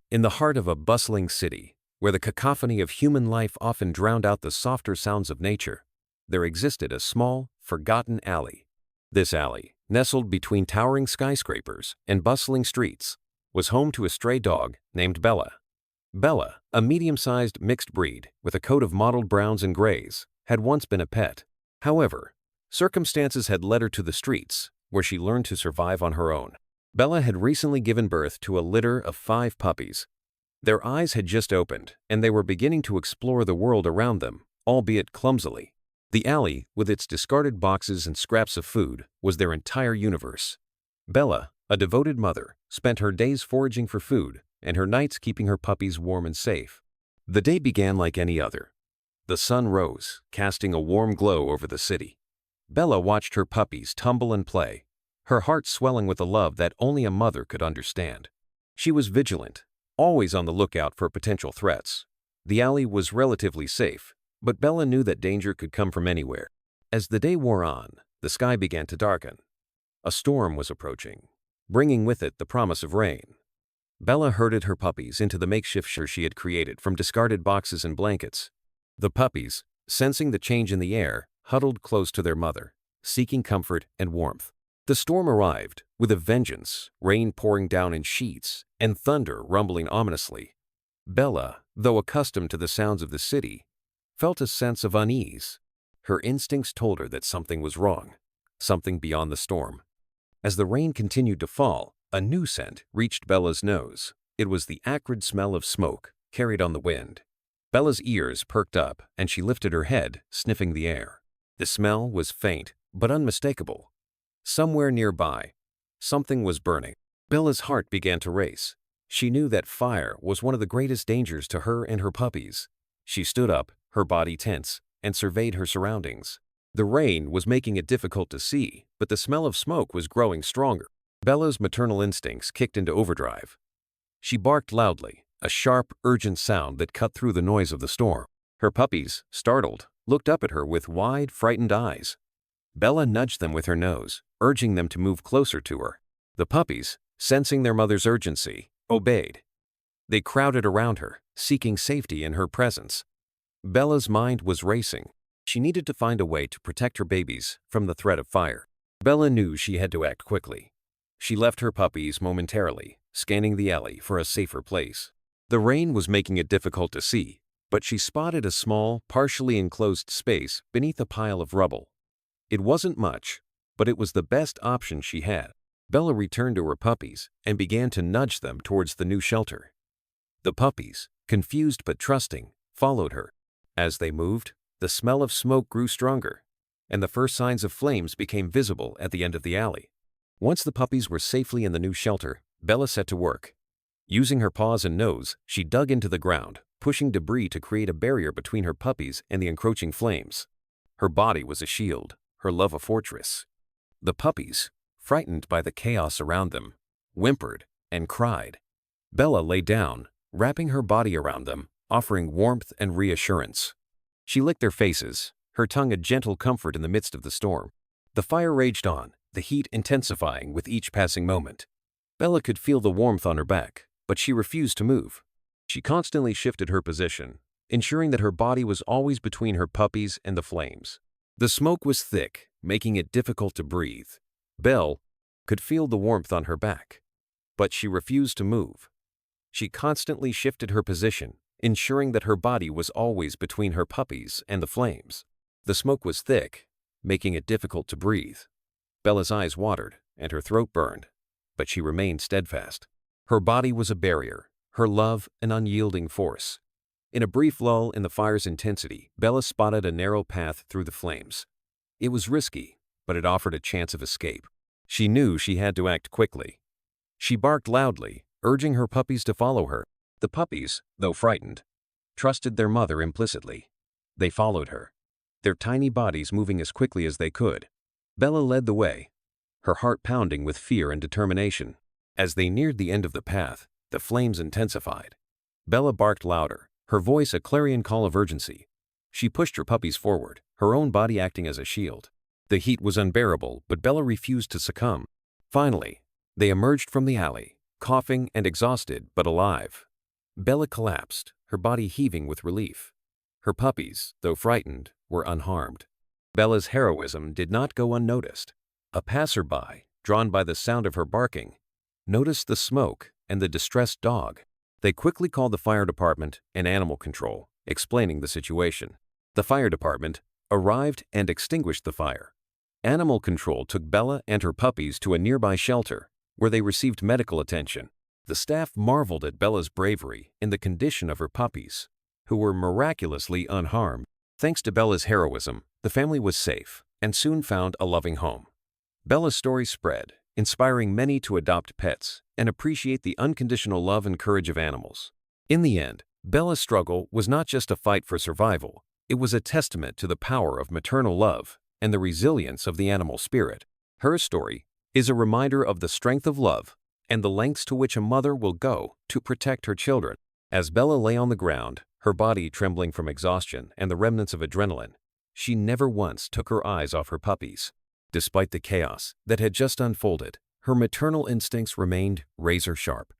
In the heart of a bustling city, where the cacophony of human life often drowned out the softer sounds of nature, there existed a small, forgotten alley. This alley, nestled between towering skyscrapers and bustling streets, was home to a stray dog named Bella. Bella, a medium-sized mixed breed with a coat of mottled browns and grays, had once been a pet. However, circumstances had led her to the streets, where she learned to survive on her own. Bella had recently given birth to a litter of 5 puppies. Their eyes had just opened, and they were beginning to explore the world around them, albeit clumsily. The alley, with its discarded boxes and scraps of food, was their entire universe. Bella, a devoted mother, spent her days foraging for food and her nights keeping her puppies warm and safe. The day began like any other. The sun rose, casting a warm glow over the city. Bella watched her puppies tumble and play, her heart swelling with a love that only a mother could understand. She was vigilant, always on the lookout for potential threats. The alley was relatively safe, but Bella knew that danger could come from anywhere. As the day wore on, the sky began to darken. A storm was approaching, bringing with it the promise of rain. Bella herded her puppies into the makeshift shelter she had created from discarded boxes and blankets. The puppies, sensing the change in the air, huddled close to their mother, seeking comfort and warmth. The storm arrived, with a vengeance, rain pouring down in sheets and thunder rumbling ominously. Bella, though accustomed to the sounds of the city, felt a sense of unease. Her instincts told her that something was wrong, something beyond the storm. As the rain continued to fall, a new scent reached Bella's nose. It was the acrid smell of smoke, carried on the wind. Bella's ears perked up, and she lifted her head, sniffing the air. The smell was faint, but unmistakable. Somewhere nearby, something was burning. Bella's heart began to race. She knew that fire was one of the greatest dangers to her and her puppies. She stood up, her body tense, and surveyed her surroundings. The rain was making it difficult to see, but the smell of smoke was growing stronger. Bella's maternal instincts kicked into overdrive. She barked loudly, a sharp, urgent sound that cut through the noise of the storm. Her puppies, startled, looked up at her with wide, frightened eyes. Bella nudged them with her nose, urging them to move closer to her. The puppies, sensing their mother's urgency, obeyed. They crowded around her, seeking safety in her presence. Bella's mind was racing. She needed to find a way to protect her babies from the threat of fire. Bella knew she had to act quickly. She left her puppies momentarily, scanning the alley for a safer place. The rain was making it difficult to see, but she spotted a small, partially enclosed space beneath a pile of rubble. It wasn't much, but it was the best option she had. Bella returned to her puppies and began to nudge them towards the new shelter. The puppies, confused but trusting, followed her. As they moved, the smell of smoke grew stronger, and the first signs of flames became visible at the end of the alley. Once the puppies were safely in the new shelter, Bella set to work. Using her paws and nose, she dug into the ground, pushing debris to create a barrier between her puppies and the encroaching flames. Her body was a shield, her love a fortress. The puppies, frightened by the chaos around them, whimpered and cried. Bella lay down, wrapping her body around them, offering warmth and reassurance. She licked their faces, her tongue a gentle comfort in the midst of the storm. The fire raged on, the heat intensifying with each passing moment. Bella could feel the warmth on her back, but she refused to move. She constantly shifted her position, ensuring that her body was always between her puppies and the flames. The smoke was thick, making it difficult to breathe. Bella could feel the warmth on her back, but she refused to move. She constantly shifted her position, ensuring that her body was always between her puppies and the flames. The smoke was thick, making it difficult to breathe. Bella's eyes watered and her throat burned, but she remained steadfast. Her body was a barrier, her love an unyielding force. In a brief lull in the fire's intensity, Bella spotted a narrow path through the flames. It was risky, but it offered a chance of escape. She knew she had to act quickly. She barked loudly, urging her puppies to follow her. The puppies, though frightened, trusted their mother implicitly. They followed her, their tiny bodies moving as quickly as they could. Bella led the way, her heart pounding with fear and determination. As they neared the end of the path, the flames intensified. Bella barked louder, her voice a clarion call of urgency. She pushed her puppies forward, her own body acting as a shield. The heat was unbearable, but Bella refused to succumb. Finally, they emerged from the alley, coughing and exhausted but alive. Bella collapsed, her body heaving with relief. Her puppies, though frightened, were unharmed. Bella's heroism did not go unnoticed. A passerby, drawn by the sound of her barking, noticed the smoke and the distressed dog. They quickly called the fire department and animal control, explaining the situation. The fire department arrived and extinguished the fire. Animal control took Bella and her puppies to a nearby shelter, where they received medical attention. The staff marveled at Bella's bravery in the condition of her puppies, who were miraculously unharmed. Thanks to Bella's heroism, the family was safe and soon found a loving home. Bella's story spread, inspiring many to adopt pets and appreciate the unconditional love and courage of animals. In the end, Bella's struggle was not just a fight for survival, it was a testament to the power of maternal love and the resilience of the animal spirit. Her story is a reminder of the strength of love and the lengths to which a mother will go to protect her children. As Bella lay on the ground, her body trembling from exhaustion and the remnants of adrenaline, she never once took her eyes off her puppies. Despite the chaos that had just unfolded, her maternal instincts remained razor-sharp.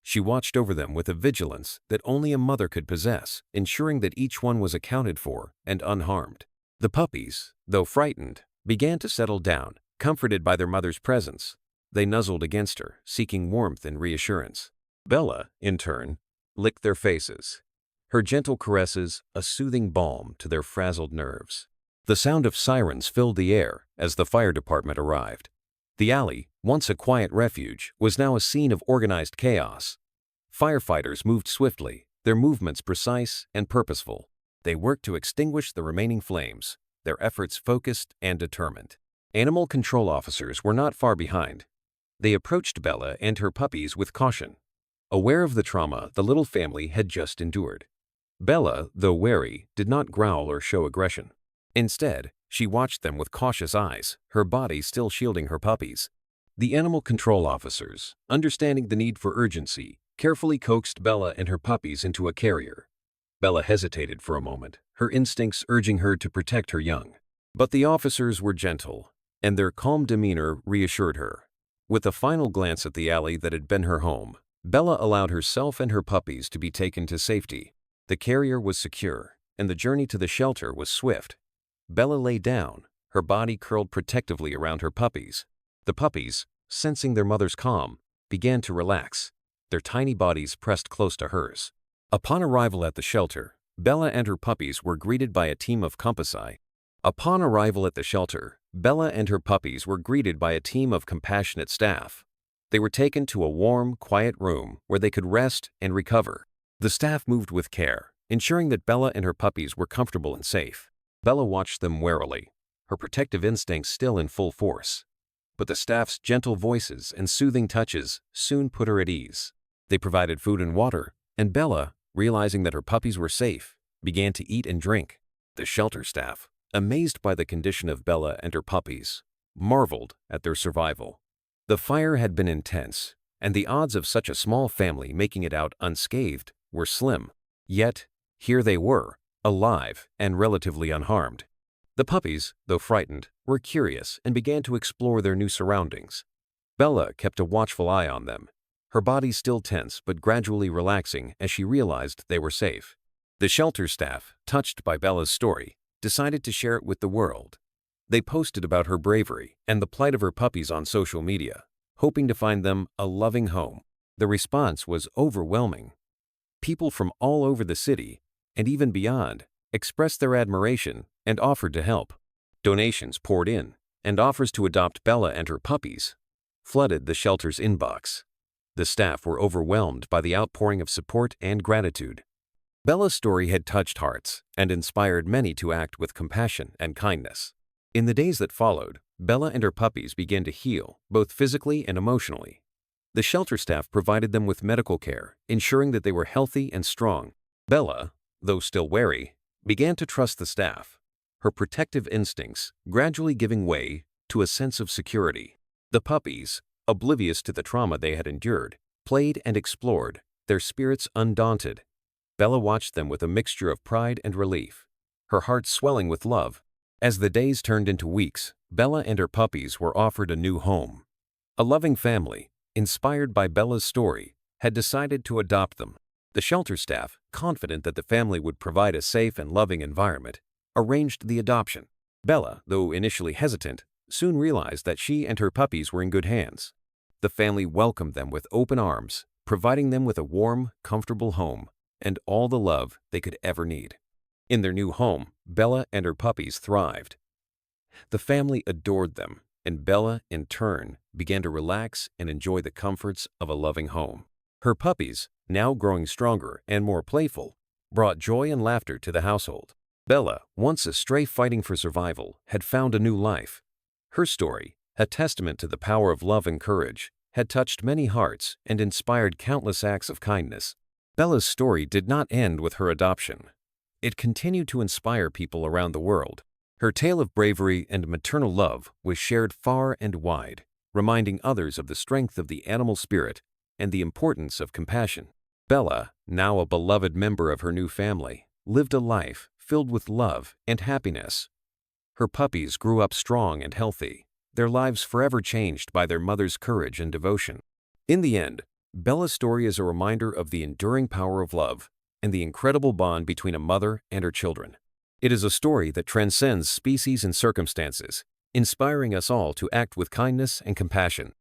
She watched over them with a vigilance that only a mother could possess, ensuring that each one was accounted for and unharmed. The puppies, though frightened, began to settle down, comforted by their mother's presence. They nuzzled against her, seeking warmth and reassurance. Bella, in turn, licked their faces, her gentle caresses a soothing balm to their frazzled nerves. The sound of sirens filled the air as the fire department arrived. The alley, once a quiet refuge, was now a scene of organized chaos. Firefighters moved swiftly, their movements precise and purposeful. They worked to extinguish the remaining flames, their efforts focused and determined. Animal control officers were not far behind. They approached Bella and her puppies with caution, aware of the trauma the little family had just endured. Bella, though wary, did not growl or show aggression. Instead, she watched them with cautious eyes, her body still shielding her puppies. The animal control officers, understanding the need for urgency, carefully coaxed Bella and her puppies into a carrier. Bella hesitated for a moment, her instincts urging her to protect her young. But the officers were gentle, and their calm demeanor reassured her. With a final glance at the alley that had been her home, Bella allowed herself and her puppies to be taken to safety. The carrier was secure, and the journey to the shelter was swift. Bella lay down, her body curled protectively around her puppies. The puppies, sensing their mother's calm, began to relax, their tiny bodies pressed close to hers. Upon arrival at the shelter, Bella and her puppies were greeted by a team of compassionate staff. They were taken to a warm, quiet room where they could rest and recover. The staff moved with care, ensuring that Bella and her puppies were comfortable and safe. Bella watched them warily, her protective instincts still in full force. But the staff's gentle voices and soothing touches soon put her at ease. They provided food and water, and Bella, realizing that her puppies were safe, began to eat and drink. The shelter staff, amazed by the condition of Bella and her puppies, marveled at their survival. The fire had been intense, and the odds of such a small family making it out unscathed were slim. Yet, here they were, alive and relatively unharmed. The puppies, though frightened, were curious and began to explore their new surroundings. Bella kept a watchful eye on them, her body still tense but gradually relaxing as she realized they were safe. The shelter staff, touched by Bella's story, decided to share it with the world. They posted about her bravery and the plight of her puppies on social media, hoping to find them a loving home. The response was overwhelming. People from all over the city, and even beyond, expressed their admiration and offered to help. Donations poured in, and offers to adopt Bella and her puppies flooded the shelter's inbox. The staff were overwhelmed by the outpouring of support and gratitude. Bella's story had touched hearts and inspired many to act with compassion and kindness. In the days that followed, Bella and her puppies began to heal, both physically and emotionally. The shelter staff provided them with medical care, ensuring that they were healthy and strong. Bella, though still wary, began to trust the staff, her protective instincts gradually giving way to a sense of security. The puppies, oblivious to the trauma they had endured, played and explored, their spirits undaunted. Bella watched them with a mixture of pride and relief, her heart swelling with love. As the days turned into weeks, Bella and her puppies were offered a new home. A loving family, inspired by Bella's story, had decided to adopt them. The shelter staff, confident that the family would provide a safe and loving environment, arranged the adoption. Bella, though initially hesitant, soon realized that she and her puppies were in good hands. The family welcomed them with open arms, providing them with a warm, comfortable home and all the love they could ever need. In their new home, Bella and her puppies thrived. The family adored them, and Bella, in turn, began to relax and enjoy the comforts of a loving home. Her puppies, now growing stronger and more playful, brought joy and laughter to the household. Bella, once a stray fighting for survival, had found a new life. Her story, a testament to the power of love and courage, had touched many hearts and inspired countless acts of kindness. Bella's story did not end with her adoption. It continued to inspire people around the world. Her tale of bravery and maternal love was shared far and wide, reminding others of the strength of the animal spirit and the importance of compassion. Bella, now a beloved member of her new family, lived a life filled with love and happiness. Her puppies grew up strong and healthy, their lives forever changed by their mother's courage and devotion. In the end, Bella's story is a reminder of the enduring power of love and the incredible bond between a mother and her children. It is a story that transcends species and circumstances, inspiring us all to act with kindness and compassion.